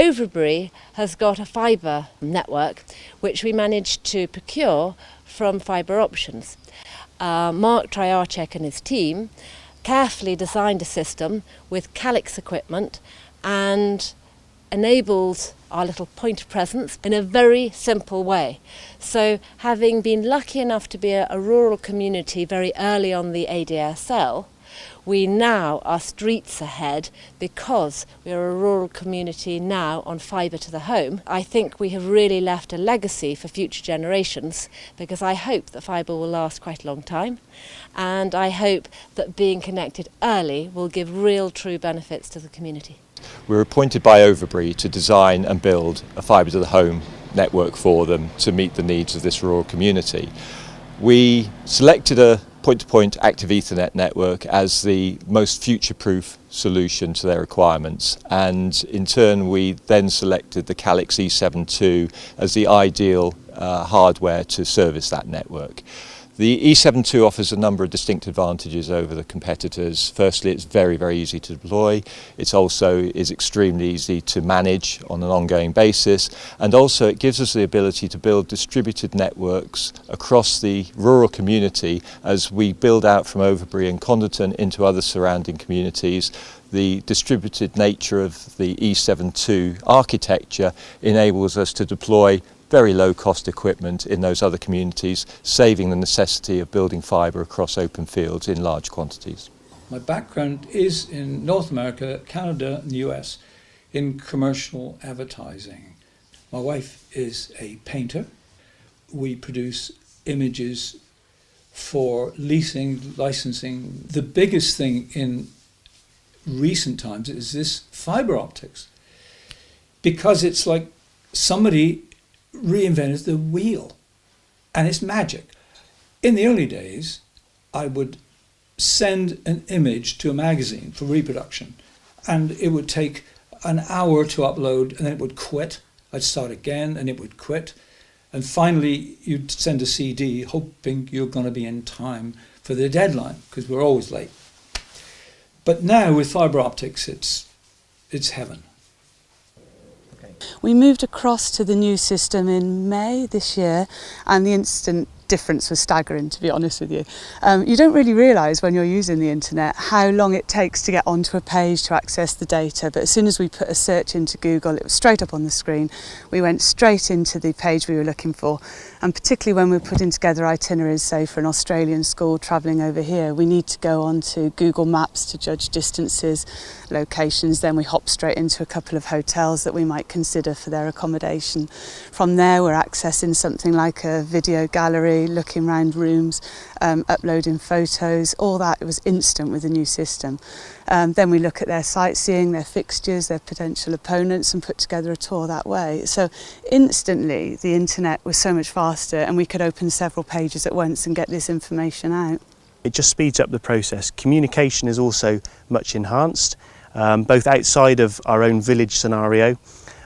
Overbury has got a fibre network which we managed to procure from Fibre Options. Mark Triarchek and his team carefully designed a system with Calix equipment and enabled our little point of presence in a very simple way. So having been lucky enough to be a rural community very early on the ADSL, we now are streets ahead because we are a rural community now on fibre to the home. I think we have really left a legacy for future generations, because I hope that fibre will last quite a long time, and I hope that being connected early will give real true benefits to the community. We were appointed by Overbury to design and build a fibre to the home network for them to meet the needs of this rural community. We selected a point-to-point active Ethernet network as the most future-proof solution to their requirements, and in turn we then selected the Calix E7 II as the ideal hardware to service that network. The E7 II offers a number of distinct advantages over the competitors. Firstly, it's very, very easy to deploy. It also is extremely easy to manage on an ongoing basis, and also it gives us the ability to build distributed networks across the rural community as we build out from Overbury and Condorton into other surrounding communities. The distributed nature of the E7 II architecture enables us to deploy very low cost equipment in those other communities, saving the necessity of building fibre across open fields in large quantities. My background is in North America, Canada and the US in commercial advertising. My wife is a painter. We produce images for leasing, licensing. The biggest thing in recent times is this fibre optics, because it's like somebody reinvented the wheel, and it's magic. In the early days, I would send an image to a magazine for reproduction, and it would take an hour to upload, and then it would quit. I'd start again, and it would quit, and finally you'd send a CD hoping you're going to be in time for the deadline, because we're always late. But now with fibre optics, it's heaven. We moved across to the new system in May this year, and the instant difference was staggering, to be honest with you. You don't really realise when you're using the internet how long it takes to get onto a page to access the data, but as soon as we put a search into Google, it was straight up on the screen. We went straight into the page we were looking for, and particularly when we're putting together itineraries, say for an Australian school travelling over here, we need to go onto Google Maps to judge distances, locations, then we hop straight into a couple of hotels that we might consider for their accommodation. From there we're accessing something like a video gallery, looking around rooms, uploading photos, all that. It was instant with the new system. Then we look at their sightseeing, their fixtures, their potential opponents, and put together a tour that way. So instantly the internet was so much faster, and we could open several pages at once and get this information out. It just speeds up the process. Communication is also much enhanced, both outside of our own village scenario,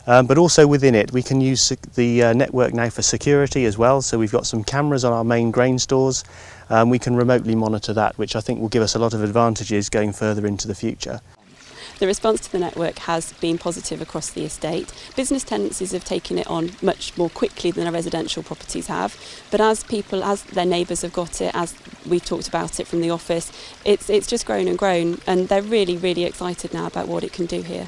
but also within it. We can use the network now for security as well, so we've got some cameras on our main grain stores. We can remotely monitor that, which I think will give us a lot of advantages going further into the future. The response to the network has been positive across the estate. Business tenancies have taken it on much more quickly than our residential properties have, but as their neighbours have got it, as we talked about it from the office, it's just grown and grown, and they're really, really excited now about what it can do here.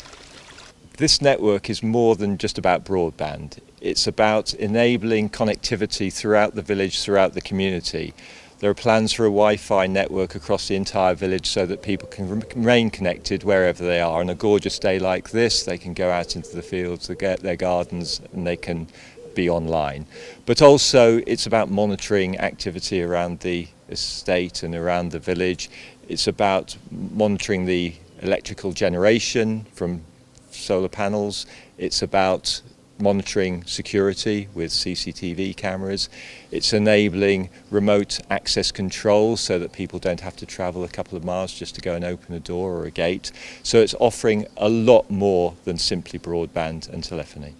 This network is more than just about broadband. It's about enabling connectivity throughout the village, throughout the community. There are plans for a Wi-Fi network across the entire village so that people can remain connected wherever they are. On a gorgeous day like this, they can go out into the fields, they get their gardens, and they can be online. But also it's about monitoring activity around the estate and around the village. It's about monitoring the electrical generation from solar panels. It's about monitoring security with CCTV cameras. It's enabling remote access control so that people don't have to travel a couple of miles just to go and open a door or a gate. So it's offering a lot more than simply broadband and telephony.